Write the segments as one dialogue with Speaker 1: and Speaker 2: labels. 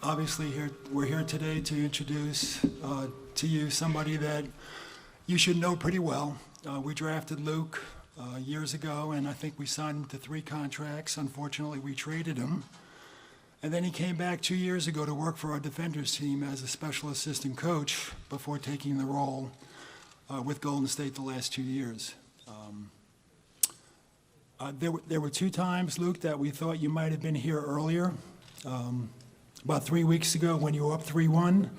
Speaker 1: Obviously, we're here today to introduce to you somebody that you should know pretty well. We drafted Luke years ago, and I think we signed him to 3 contracts. Unfortunately, we traded him. And then he came back 2 years ago to work for our defenders team as a special assistant coach before taking the role with Golden State the last 2 years. There were 2 times, Luke, that we thought you might have been here earlier. About 3 weeks ago when you were up 3-1,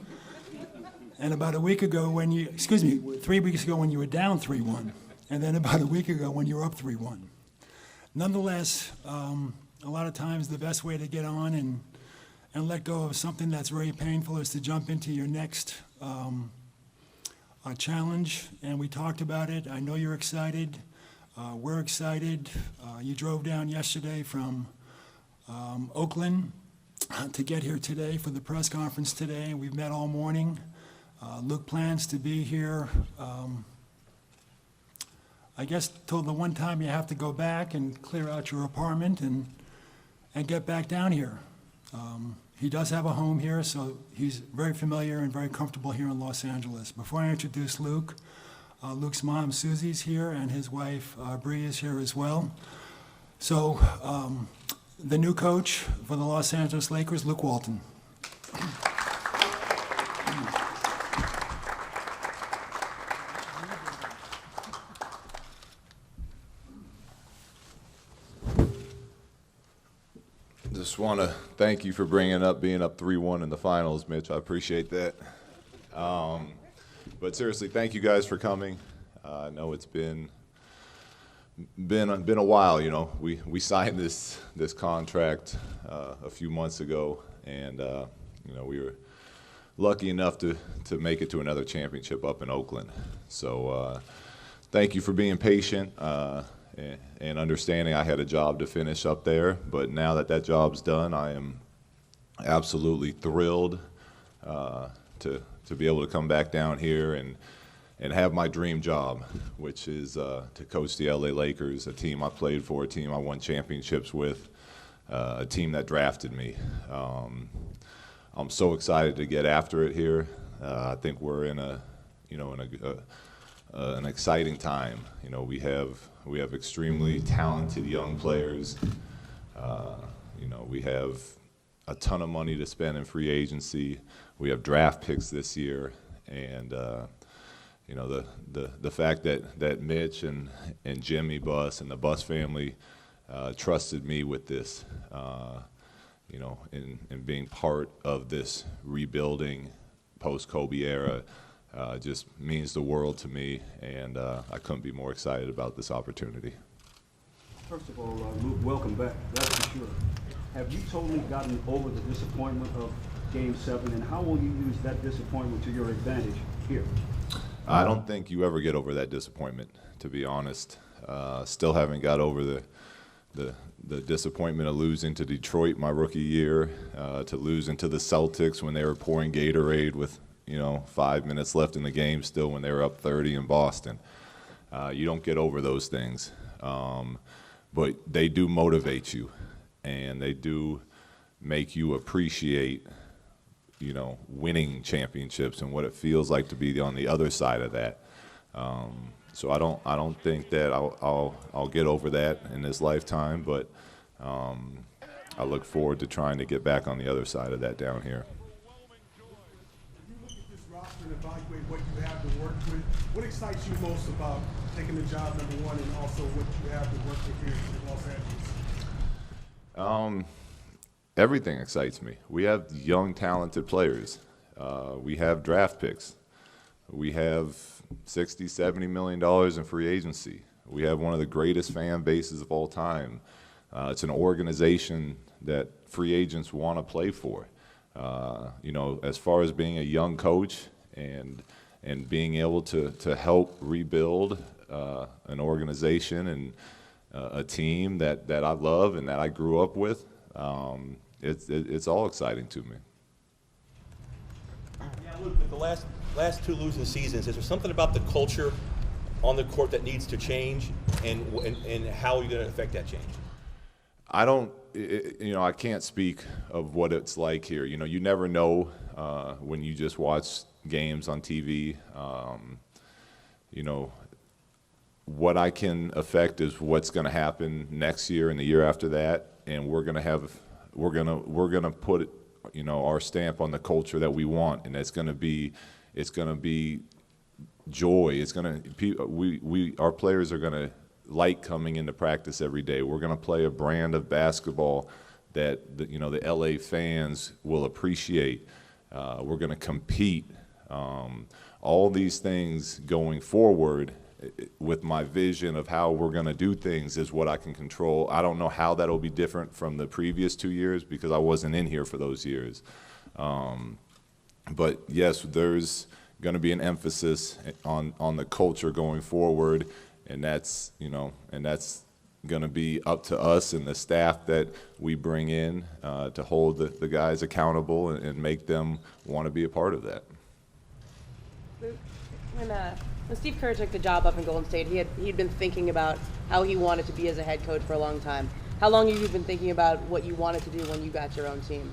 Speaker 1: and about a week ago when 3 weeks ago when you were down 3-1, and then about a week ago when you were up 3-1. Nonetheless, a lot of times the best way to get on and let go of something that's very painful is to jump into your next challenge, and we talked about it. I know you're excited. We're excited. You drove down yesterday from Oakland to get here today for the press conference today. We've met all morning. Luke plans to be here, I guess, till the one time you have to go back and clear out your apartment and get back down here. He does have a home here, so he's very familiar and very comfortable here in Los Angeles. Before I introduce Luke, Luke's mom, Susie's here, and his wife, Bree, is here as well. So, the new coach for the Los Angeles Lakers, Luke Walton.
Speaker 2: Just want to thank you for being up 3-1 in the finals, Mitch. I appreciate that. But seriously, thank you guys for coming. I know it's been a while. You know, we signed this contract a few months ago, and you know, we were lucky enough to make it to another championship up in Oakland. So thank you for being patient and understanding I had a job to finish up there. But now that job's done, I am absolutely thrilled to be able to come back down here and have my dream job, which is to coach the LA Lakers, a team I played for, a team I won championships with, a team that drafted me. I'm so excited to get after it here. I think we're in an exciting time. You know, we have extremely talented young players. You know, we have a ton of money to spend in free agency. We have draft picks this year, and you know, the fact that Mitch and Jimmy Buss and the Buss family trusted me with this, you know, in being part of this rebuilding post-Kobe era, just means the world to me, and I couldn't be more excited about this opportunity.
Speaker 3: First of all, Luke, welcome back, that's for sure. Have you totally gotten over the disappointment of Game 7, and how will you use that disappointment to your advantage here?
Speaker 2: I don't think you ever get over that disappointment, to be honest. Still haven't got over the disappointment of losing to Detroit my rookie year, to losing to the Celtics when they were pouring Gatorade with, you know, 5 minutes left in the game still when they were up 30 in Boston. You don't get over those things, but they do motivate you, and they do make you appreciate, you know, winning championships and what it feels like to be on the other side of that. So I don't think that I'll get over that in this lifetime, but I look forward to trying to get back on the other side of that down here.
Speaker 4: When you look at this roster and evaluate what you have to work with, what excites you most about taking the job, number one, and also what you have to work with here in Los Angeles?
Speaker 2: Everything excites me. We have young, talented players. We have draft picks. We have $60, $70 million in free agency. We have one of the greatest fan bases of all time. It's an organization that free agents want to play for. You know, as far as being a young coach and being able to help rebuild an organization and a team that I love and that I grew up with, it's all exciting to me.
Speaker 5: Yeah, Luke, with the last 2 losing seasons, is there something about the culture on the court that needs to change, and how are you going to affect that change?
Speaker 2: I don't I can't speak of what it's like here. You never know when you just watch games on TV. What I can affect is what's going to happen next year and the year after that, and we're gonna put our stamp on the culture that we want, and it's gonna be joy. Our players are gonna like coming into practice every day. We're gonna play a brand of basketball that the LA fans will appreciate. We're gonna compete. All these things going forward with my vision of how we're going to do things is what I can control. I don't know how that'll be different from the previous 2 years because I wasn't in here for those years. But yes, there's going to be an emphasis on the culture going forward, and that's going to be up to us and the staff that we bring in to hold the guys accountable and make them want to be a part of that.
Speaker 6: When Steve Kerr took the job up in Golden State, he'd been thinking about how he wanted to be as a head coach for a long time. How long have you been thinking about what you wanted to do when you got your own team?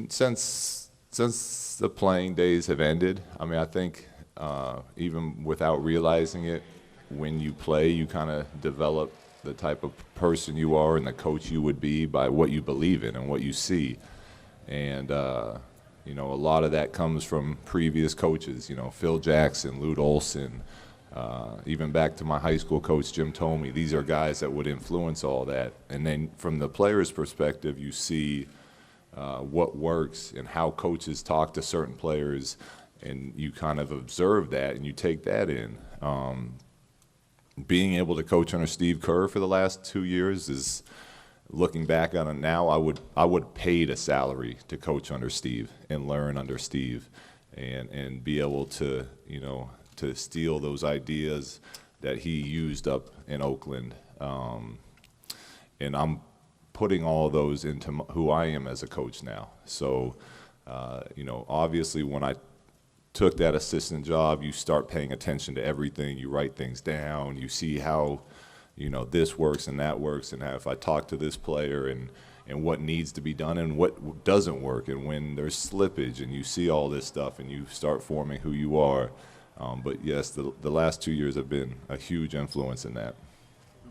Speaker 2: Since the playing days have ended, I think even without realizing it, when you play, you kind of develop the type of person you are and the coach you would be by what you believe in and what you see. And a lot of that comes from previous coaches, Phil Jackson, Lute Olson, even back to my high school coach, Jim Thome. These are guys that would influence all that. And then from the player's perspective, you see what works and how coaches talk to certain players, and you kind of observe that and you take that in. Being able to coach under Steve Kerr for the last 2 years is, looking back on it now, I would have paid a salary to coach under Steve and learn under Steve, and be able to to steal those ideas that he used up in Oakland, and I'm putting all those into who I am as a coach now. So obviously when I took that assistant job, you start paying attention to everything. You write things down. You see how this works and that works, and how if I talk to this player and what needs to be done and what doesn't work, and when there's slippage, and you see all this stuff and you start forming who you are. But yes, the last 2 years have been a huge influence in that.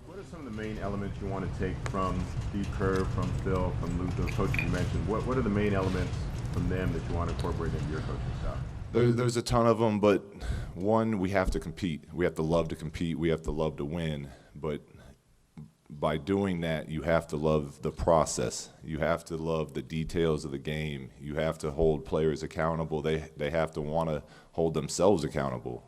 Speaker 7: What are some of the main elements you want to take from Steve Kerr, from Phil, from Lute, those coaches you mentioned? What are the main elements from them that you want to incorporate into your coaching style?
Speaker 2: There's a ton of them, but one, we have to compete. We have to love to compete. We have to love to win. But by doing that, you have to love the process. You have to love the details of the game. You have to hold players accountable. They have to want to hold themselves accountable.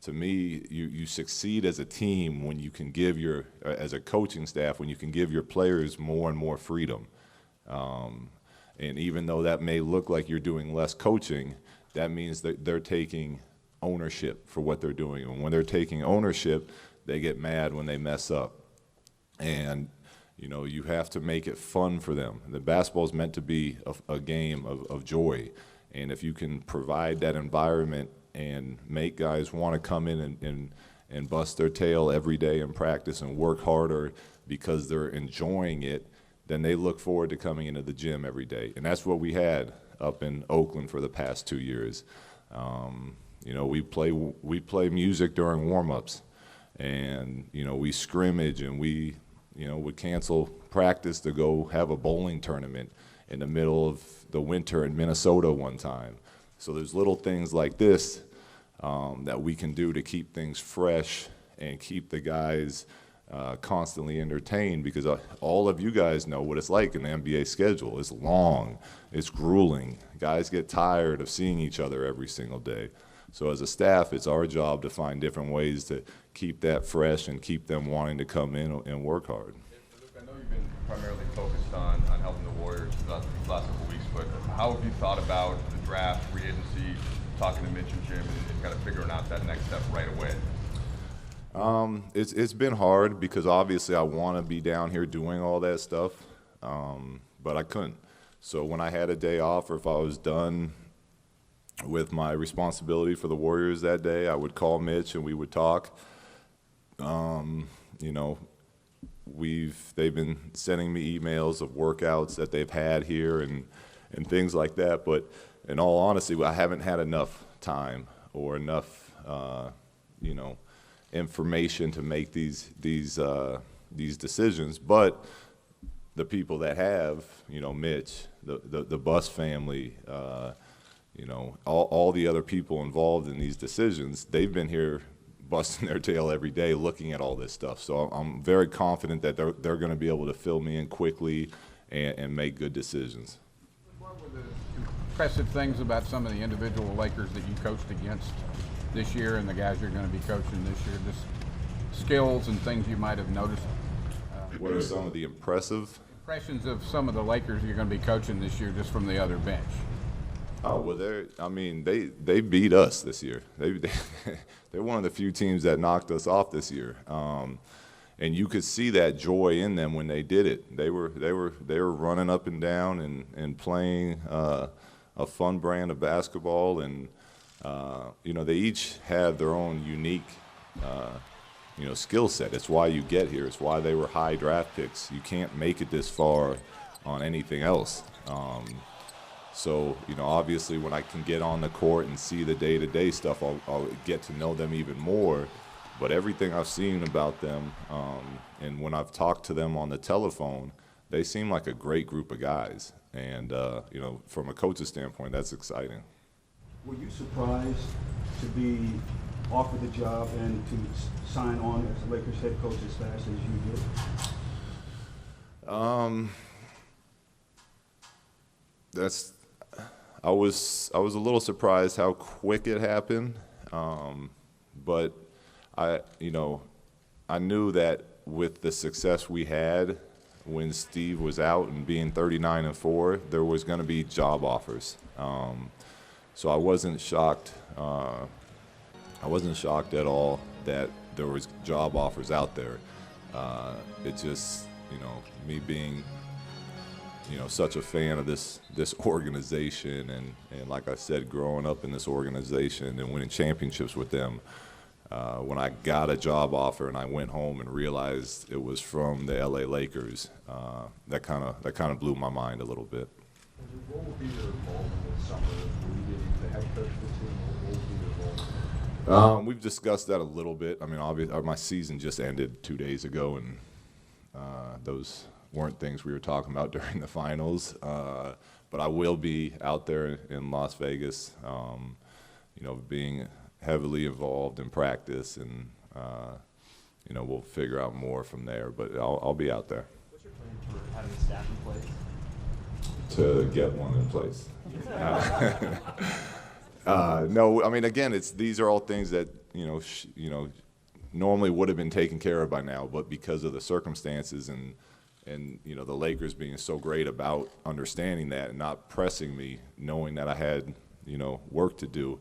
Speaker 2: To me, you succeed as a team when you can give as a coaching staff, when you can give your players more and more freedom. And even though that may look like you're doing less coaching, that means that they're taking ownership for what they're doing. And when they're taking ownership, they get mad when they mess up. And you have to make it fun for them. The basketball is meant to be a game of joy. And if you can provide that environment and make guys want to come in and bust their tail every day in practice and work harder because they're enjoying it, then they look forward to coming into the gym every day. And that's what we had up in Oakland for the past 2 years. We play music during warm-ups, and we scrimmage, and we would cancel practice to go have a bowling tournament in the middle of the winter in Minnesota one time. So there's little things like this that we can do to keep things fresh and keep the guys constantly entertained, because all of you guys know what it's like in the NBA schedule. It's long, it's grueling. Guys get tired of seeing each other every single day. So as a staff, it's our job to find different ways to keep that fresh and keep them wanting to come in and work hard.
Speaker 8: Luke, I know you've been primarily focused on helping the Warriors these last couple of weeks, but how have you thought about the draft, free agency, talking to Mitch and Jim, and kind of figuring out that next step right away?
Speaker 2: It's been hard because obviously I want to be down here doing all that stuff, but I couldn't. So when I had a day off, or if I was done with my responsibility for the Warriors that day, I would call Mitch and we would talk. you know, they've been sending me emails of workouts that they've had here and things like that. But in all honesty, I haven't had enough time or enough, you know, information to make these decisions. But the people that have, you know, Mitch, the Bus family, you know, all the other people involved in these decisions, they've been here busting their tail every day looking at all this stuff. So I'm very confident that they're going to be able to fill me in quickly and make good decisions.
Speaker 9: What were the impressive things about some of the individual Lakers that you coached against this year and the guys you're going to be coaching this year? Just skills and things you might have noticed.
Speaker 2: What are some of the impressions
Speaker 9: of some of the Lakers you're going to be coaching this year just from the other bench?
Speaker 2: Oh, well, they beat us this year. They're one of the few teams that knocked us off this year, and you could see that joy in them when they did it. They were running up and down and playing a fun brand of basketball, and you know, they each had their own unique you know, skill set. It's why you get here. It's why they were high draft picks. You can't make it this far on anything else. So, you know, obviously when I can get on the court and see the day-to-day stuff, I'll get to know them even more. But everything I've seen about them, and when I've talked to them on the telephone, they seem like a great group of guys. And, you know, from a coach's standpoint, that's exciting.
Speaker 3: Were you surprised to be offered the job and to sign on as the Lakers head coach as fast as you did? I was a little surprised how quick it happened, but I knew that with the success we had when Steve was out and being 39-4, there was going to be job offers. So I wasn't shocked. I wasn't shocked at all that there was job offers out there. It just, you know, me being, you know, such a fan of this organization, and like I said, growing up in this organization and winning championships with them, when I got a job offer and I went home and realized it was from the LA Lakers, that kind of blew my mind a little bit.
Speaker 10: What will be your involvement this summer? Will you be the head coach of the team? What will be your involvement?
Speaker 2: We've discussed that a little bit. I mean, obviously, my season just ended 2 days ago, and those weren't things we were talking about during the finals. But I will be out there in Las Vegas, you know, being heavily involved in practice, and you know, we'll figure out more from there. But I'll be out there.
Speaker 10: What's your plan for having a staff in place?
Speaker 2: To get one in place. No, I mean, again, these are all things that you know normally would have been taken care of by now, but because of the circumstances and you know, the Lakers being so great about understanding that and not pressing me, knowing that I had, you know, work to do,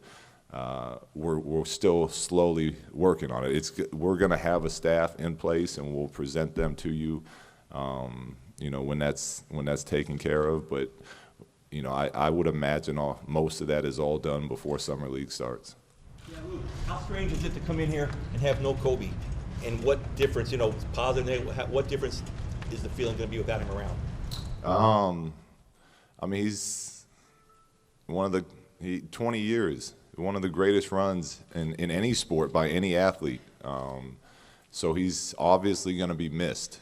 Speaker 2: we're still slowly working on it. We're going to have a staff in place, and we'll present them to you, you know, when that's taken care of. But you know, I would imagine most of that is all done before Summer League starts.
Speaker 5: Yeah, Luke, how strange is it to come in here and have no Kobe? And what difference, you know, positive, negative, what difference is the feeling going to be with having him around?
Speaker 2: I mean, he's 20 years, one of the greatest runs in any sport by any athlete. So he's obviously going to be missed.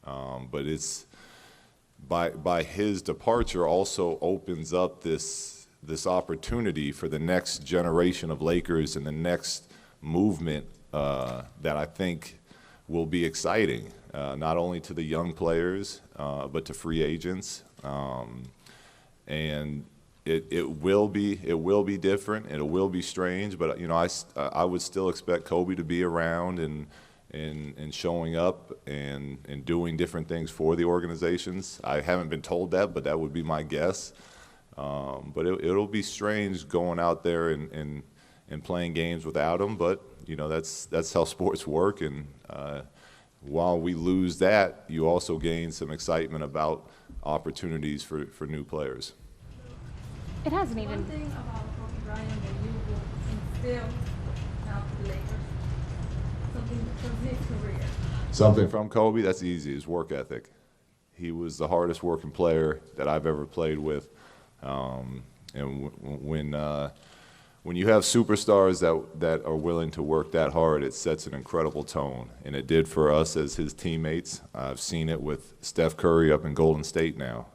Speaker 2: But it's by his departure also opens up this opportunity for the next generation of Lakers and the next movement that I think will be exciting, not only to the young players, but to free agents. And it will be different, and it will be strange, but you know, I would still expect Kobe to be around and showing up and doing different things for the organizations. I haven't been told that, but that would be my guess. But it'll be strange going out there and playing games without him, but you know, that's how sports work, and while we lose that, you also gain some excitement about opportunities for new players.
Speaker 11: It hasn't even.
Speaker 12: One thing about Kobe Bryant that you will instill now to the Lakers, something from his career.
Speaker 2: Something from Kobe, that's easy, his work ethic. He was the hardest working player that I've ever played with. And when you have superstars that are willing to work that hard, it sets an incredible tone. And it did for us as his teammates. I've seen it with Steph Curry up in Golden State now.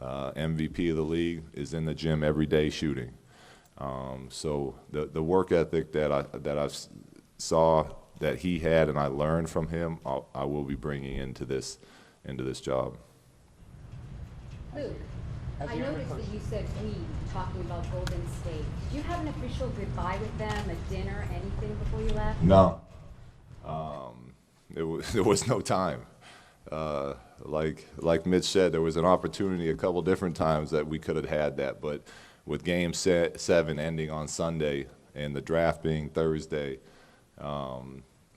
Speaker 2: MVP of the league is in the gym every day shooting. So the work ethic that I saw that he had and I learned from him, I will be bringing into this job.
Speaker 13: Luke, I noticed that you said we, talking about Golden State. Did you have an official goodbye with them, a dinner, anything before you left?
Speaker 2: No. There was no time. Like Mitch said, there was an opportunity a couple different times that we could have had that, but with Game 7 ending on Sunday and the draft being Thursday,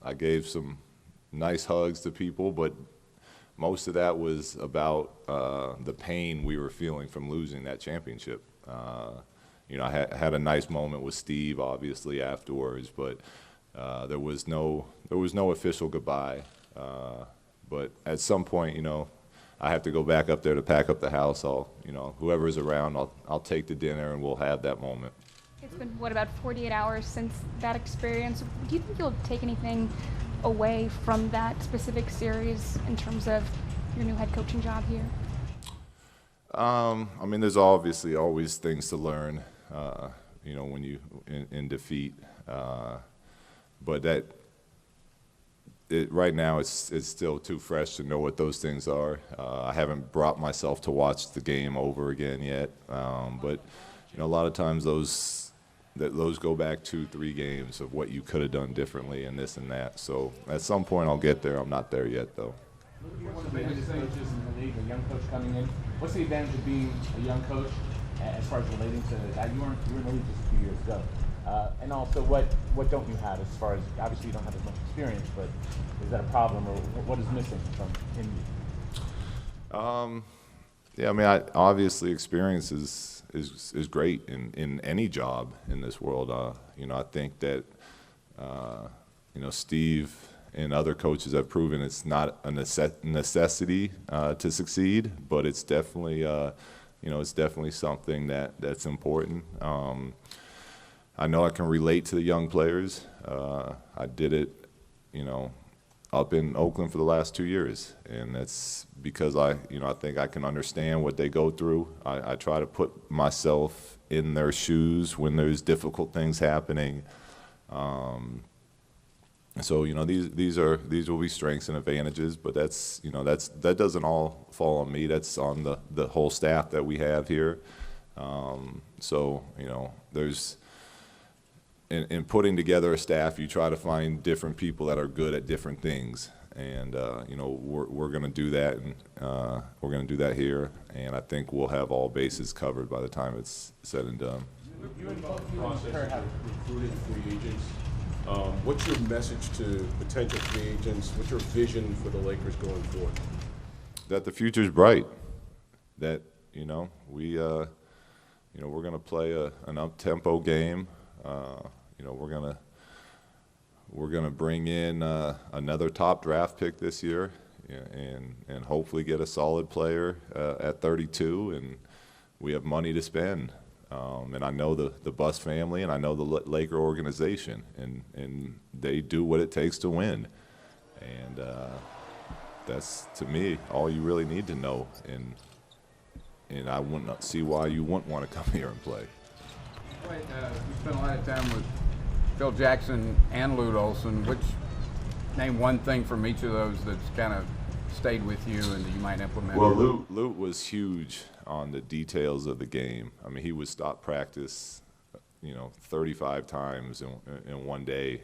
Speaker 2: I gave some nice hugs to people, but most of that was about the pain we were feeling from losing that championship. I had a nice moment with Steve, obviously, afterwards, but there was no official goodbye. But at some point, I have to go back up there to pack up the house. Whoever's around, I'll take the dinner and we'll have that moment.
Speaker 11: It's been, what, about 48 hours since that experience. Do you think you'll take anything away from that specific series in terms of your new head coaching job here?
Speaker 2: There's obviously always things to learn, when you in defeat. But right now it's still too fresh to know what those things are. I haven't brought myself to watch the game over again yet. But a lot of times those go back 2-3 games of what you could have done differently and this and that. So at some point I'll get there. I'm not there yet though.
Speaker 14: One of the biggest coaches in the league, a young coach coming in. What's the advantage of being a young coach as far as relating to that? You were in the league just a few years ago. And also, what don't you have as far as, obviously you don't have as much experience, but is that a problem, or what is missing from in you?
Speaker 2: Obviously experience is great in any job in this world. I think that Steve and other coaches have proven it's not a necessity to succeed, but it's definitely something that's important. I know I can relate to the young players. I did it, up in Oakland for the last 2 years, and that's because I think I can understand what they go through. I try to put myself in their shoes when there's difficult things happening. So these will be strengths and advantages, but that doesn't all fall on me. That's on the whole staff that we have here. There's in putting together a staff, you try to find different people that are good at different things, and we're going to do that, and we're going to do that here, and I think we'll have all bases covered by the time it's said and done.
Speaker 10: You and Kurt have recruited free agents. What's your message to potential free agents? What's your vision for the Lakers going forward?
Speaker 2: That the future's bright. That we're going to play an up-tempo game. We're gonna bring in another top draft pick this year, and hopefully get a solid player at 32. And we have money to spend. And I know the Buss family, and I know the Laker organization, and they do what it takes to win. And that's, to me, all you really need to know. And I wouldn't see why you wouldn't want to come here and play.
Speaker 9: We spent a lot of time with Phil Jackson and Lute Olson. Name one thing from each of those that's kind of stayed with you and that you might implement?
Speaker 2: Well, Lute was huge on the details of the game. He would stop practice, 35 times in one day,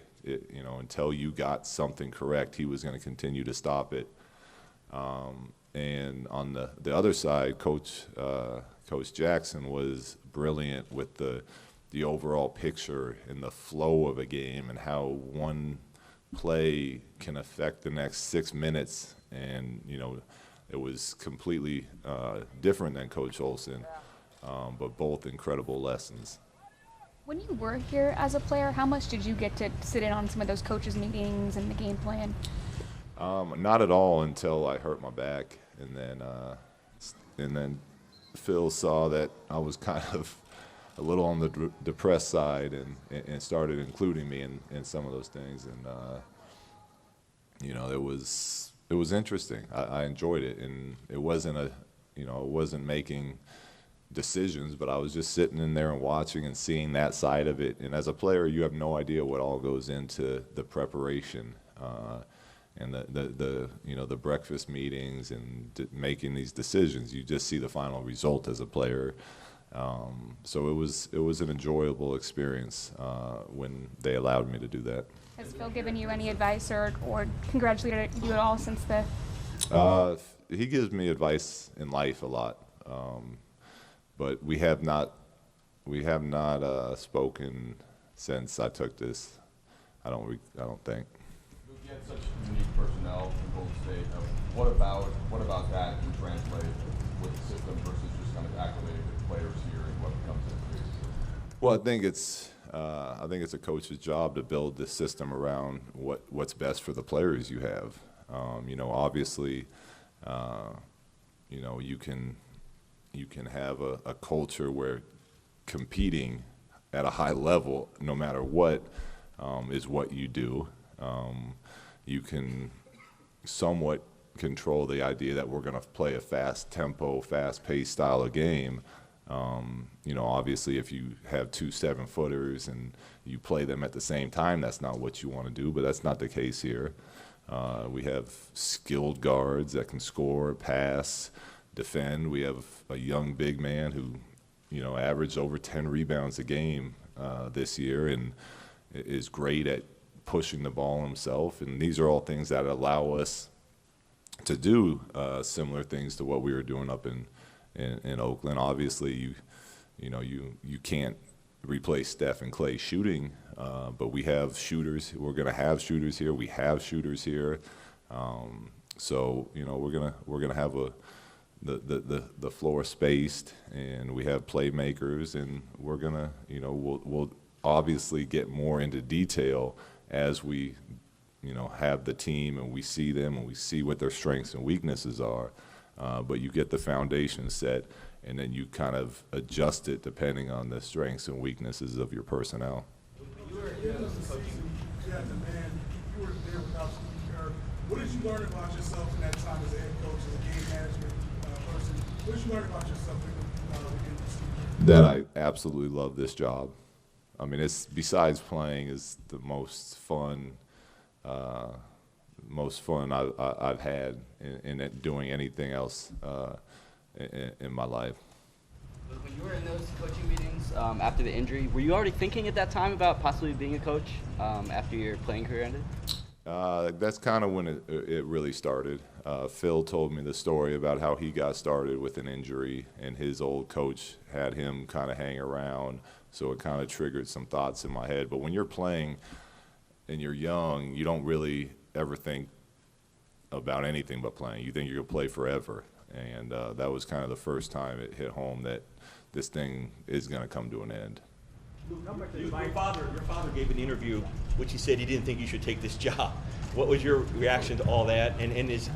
Speaker 2: until you got something correct. He was going to continue to stop it. And on the other side, Coach Jackson was brilliant with the overall picture and the flow of a game and how one play can affect the next 6 minutes. And it was completely different than Coach Olson, but both incredible lessons.
Speaker 11: When you were here as a player, how much did you get to sit in on some of those coaches' meetings and the game plan?
Speaker 3: Not at all until I hurt my back, and then Phil saw that I was kind of a little on the depressed side, and started including me in some of those things, and it was interesting. I enjoyed it, and it wasn't making decisions, but I was just sitting in there and watching and seeing that side of it. And as a player, you have no idea what all goes into the preparation. And the breakfast meetings and making these decisions. You just see the final result as a player. So it was an enjoyable experience when they allowed me to do that.
Speaker 11: Has Phil given you any advice or congratulated you at all since the?
Speaker 3: He gives me advice in life a lot, but we have not spoken since I took this. I don't think.
Speaker 8: You had such unique personnel in Golden State. What about that can translate with the system versus just kind of acclimating with the players here and what becomes it?
Speaker 3: Well, I think it's a coach's job to build this system around what's best for the players you have. Obviously, you can have a culture where competing at a high level, no matter what, is what you do. You can somewhat control the idea that we're going to play a fast tempo, fast-paced style of game. Obviously, if you have 2 7-footers and you play them at the same time, that's not what you want to do, but that's not the case here. We have skilled guards that can score, pass, defend. We have a young big man who, averaged over 10 rebounds a game this year and is great at pushing the ball himself, and these are all things that allow us to do similar things to what we were doing up in Oakland. Obviously, you can't replace Steph and Clay shooting, but we have shooters. We're going to have shooters here. We have shooters here, so we're gonna have the floor spaced, and we have playmakers, and we're gonna we'll obviously get more into detail as we, have the team and we see them and we see what their strengths and weaknesses are. But you get the foundation set, and then you kind of adjust it depending on the strengths and weaknesses of your personnel.
Speaker 4: You were there without Steve Kerr. What did you learn about yourself in that time as a head coach, as a game management person? What did you learn about yourself with Steve Kerr?
Speaker 3: That I absolutely love this job. I mean, it's besides playing is the most fun I've had in doing anything else in my life.
Speaker 15: When you were in those coaching meetings after the injury, were you already thinking at that time about possibly being a coach after your playing career ended?
Speaker 3: That's kind of when it really started. Phil told me the story about how he got started with an injury, and his old coach had him kind of hang around. So it kind of triggered some thoughts in my head. But when you're playing and you're young, you don't really ever think about anything but playing. You think you're going to play forever. And that was kind of the first time it hit home that this thing is going to come to an end.
Speaker 5: Your father gave an interview which he said he didn't think you should take this job. What was your reaction to all that? And is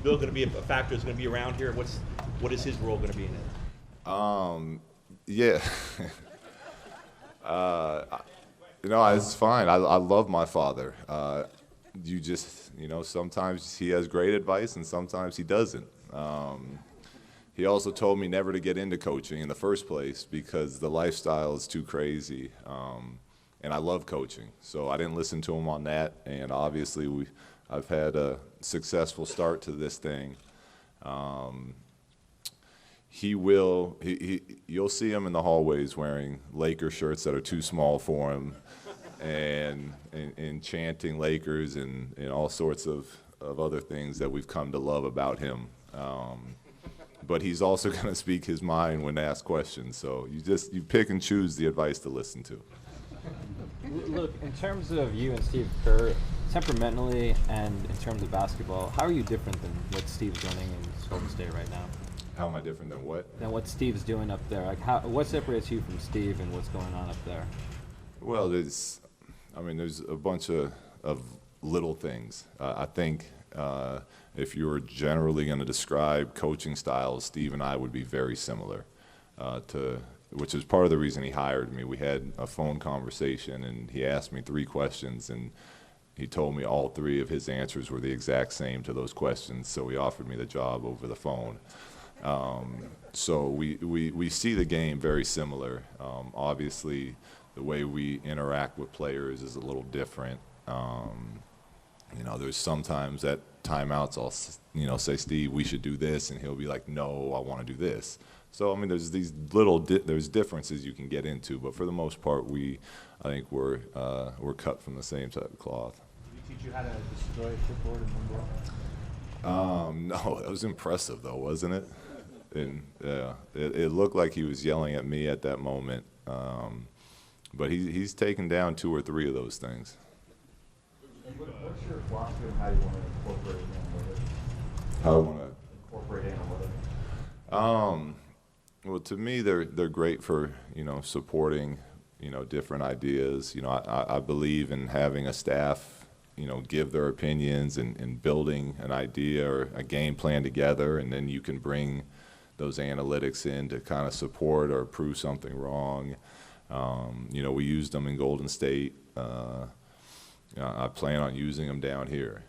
Speaker 5: Bill going to be a factor that's going to be around here? What is his role going to be in it?
Speaker 3: Yeah. It's fine. I love my father. You just, sometimes he has great advice and sometimes he doesn't. He also told me never to get into coaching in the first place because the lifestyle is too crazy. And I love coaching, so I didn't listen to him on that. And obviously, I've had a successful start to this thing. You'll see him in the hallways wearing Laker shirts that are too small for him, and chanting Lakers and all sorts of other things that we've come to love about him. But he's also going to speak his mind when asked questions. So you pick and choose the advice to listen to.
Speaker 16: Look, in terms of you and Steve Kerr, temperamentally and in terms of basketball, how are you different than what Steve's running in Golden State right now?
Speaker 3: How am I different than what?
Speaker 16: Than what Steve's doing up there. Like, what separates you from Steve and what's going on up there?
Speaker 3: Well, there's a bunch of little things. I think
Speaker 2: If you were generally going to describe coaching styles, Steve and I would be very similar, which is part of the reason he hired me. We had a phone conversation, and he asked me 3 questions, and he told me all 3 of his answers were the exact same to those questions, so he offered me the job over the phone. So we see the game very similar. Obviously, the way we interact with players is a little different. You know, there's sometimes at timeouts I'll say, Steve, we should do this, and he'll be like, no, I want to do this. So I mean, there's these little there's differences you can get into, but for the most part, I think we're cut from the same type of cloth.
Speaker 14: Did he teach you how to destroy a chipboard in one blow?
Speaker 2: No, that was impressive though, wasn't it? And yeah, it looked like he was yelling at me at that moment, but he's taken down 2 or 3 of those things.
Speaker 14: What's your philosophy on how you want to incorporate analytics?
Speaker 2: How I want to
Speaker 14: incorporate analytics?
Speaker 2: Well, to me, they're great for, you know, supporting, you know, different ideas. You know, I believe in having a staff, you know, give their opinions and building an idea or a game plan together, and then you can bring those analytics in to kind of support or prove something wrong. You know, we used them in Golden State. I plan on using them down here.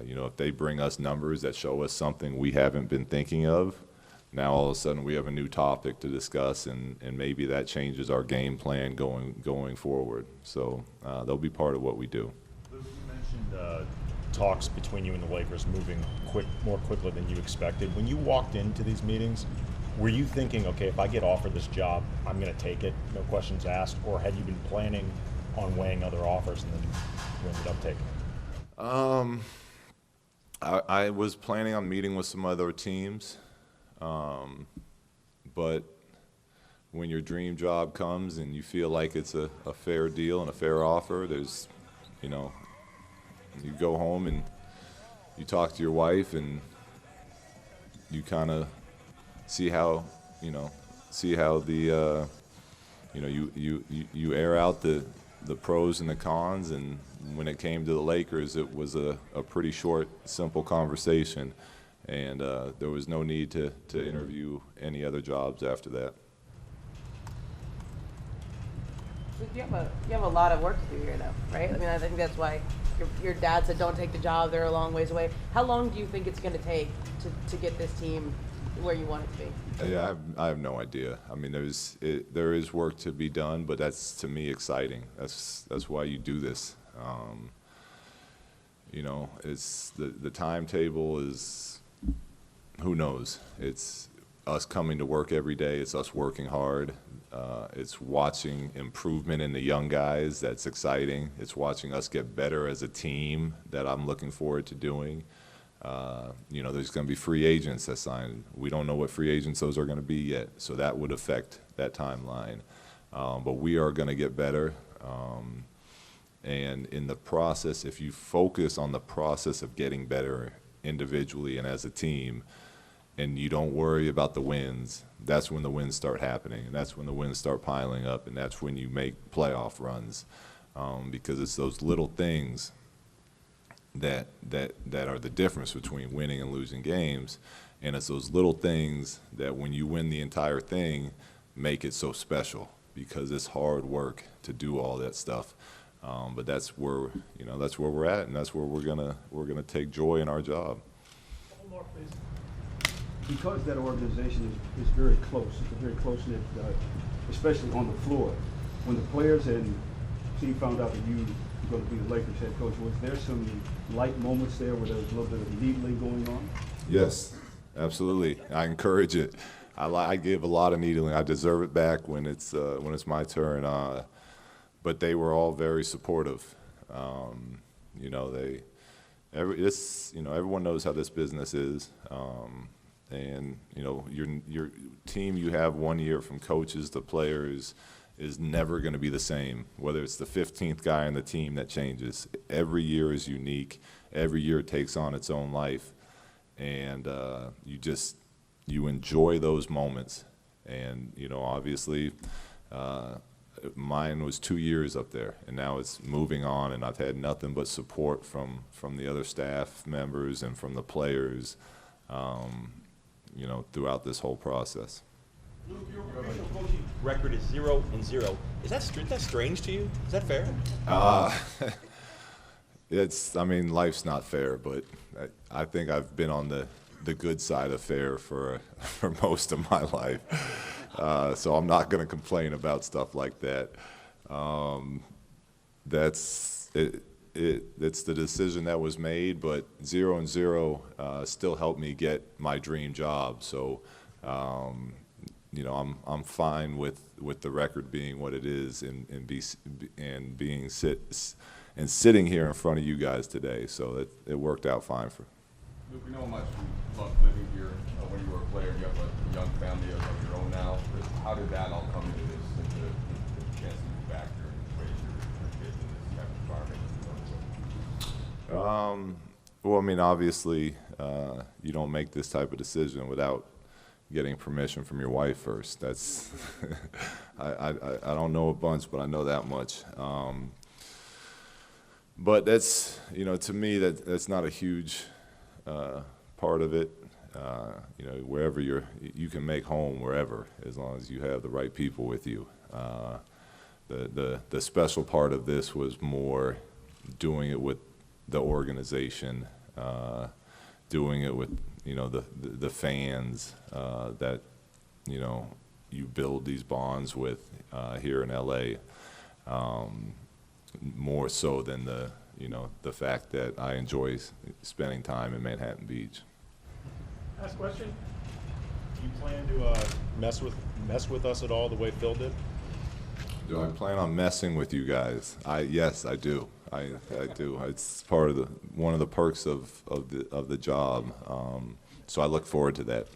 Speaker 2: You know, if they bring us numbers that show us something we haven't been thinking of, now all of a sudden we have a new topic to discuss, and maybe that changes our game plan going forward. So they'll be part of what we do.
Speaker 17: Luke, you mentioned talks between you and the Lakers moving more quickly than you expected. When you walked into these meetings, were you thinking, okay, if I get offered this job, I'm going to take it, no questions asked, or had you been planning on weighing other offers and then you ended up taking it?
Speaker 2: I was planning on meeting with some other teams, but when your dream job comes and you feel like it's a fair deal and a fair offer, there's, you know, you go home and you talk to your wife and you kind of see how the, you know, you air out the pros and the cons, and when it came to the Lakers, it was a pretty short, simple conversation, and there was no need to interview any other jobs after that.
Speaker 6: You have a lot of work to do here, though, right? I mean, I think that's why your dad said don't take the job. They're a long ways away. How long do you think it's going to take to get this team where you want it to be?
Speaker 2: Yeah, I have no idea. I mean, there is work to be done, but that's, to me, exciting. That's why you do this. You know, it's the timetable is, who knows? It's us coming to work every day. It's us working hard. It's watching improvement in the young guys. That's exciting. It's watching us get better as a team that I'm looking forward to doing. You know, there's going to be free agents that sign. We don't know what free agents those are going to be yet, so that would affect that timeline. But we are going to get better. And in the process, if you focus on the process of getting better individually and as a team, and you don't worry about the wins, that's when the wins start happening, and that's when the wins start piling up, and that's when you make playoff runs, because it's those little things that are the difference between winning and losing games, and it's those little things that when you win the entire thing make it so special, because it's hard work to do all that stuff. But that's where we're at, and that's where we're gonna take joy in our job.
Speaker 18: One more, please. Because that organization is very close, it's a very close-knit, especially on the floor. When the players and team found out that you were going to be the Lakers head coach, was there some light moments there where there was a little bit of needling going on?
Speaker 2: Yes, absolutely. I encourage it. I give a lot of needling. I deserve it back when it's my turn. But they were all very supportive. You know, everyone knows how this business is. And you know, your team you have one year, from coaches to players, is never going to be the same. Whether it's the 15th guy on the team that changes, every year is unique. Every year takes on its own life, and you enjoy those moments. And you know, obviously, mine was 2 years up there, and now it's moving on, and I've had nothing but support from the other staff members and from the players, you know, throughout this whole process.
Speaker 5: Your official coaching record is 0-0. Is that strange to you? Is that fair?
Speaker 2: I mean, life's not fair, but I think I've been on the good side of fair for most of my life. So I'm not going to complain about stuff like that. That's it. It's the decision that was made, but 0-0 still helped me get my dream job. So, you know, I'm fine with the record being what it is and being sitting here in front of you guys today. So it worked out fine for.
Speaker 8: Luke, we know how much you loved living here when you were a player. You have a young family of your own now. How did that all come into this, into the chance to move back here and raise your kids in this type of environment?
Speaker 2: Well, I mean, obviously, you don't make this type of decision without getting permission from your wife first. That's I don't know a bunch, but I know that much. But that's, you know, to me, that's not a huge part of it. You know, wherever you can make home wherever, as long as you have the right people with you. The special part of this was more doing it with the organization, doing it with, you know, the fans that, you know, you build these bonds with here in LA, more so than the fact that I enjoy spending time in Manhattan Beach.
Speaker 17: Last question. Do you plan to mess with us at all the way Phil did?
Speaker 2: Do I plan on messing with you guys? Yes, I do. I do. It's part of one of the perks of the job. So I look forward to that.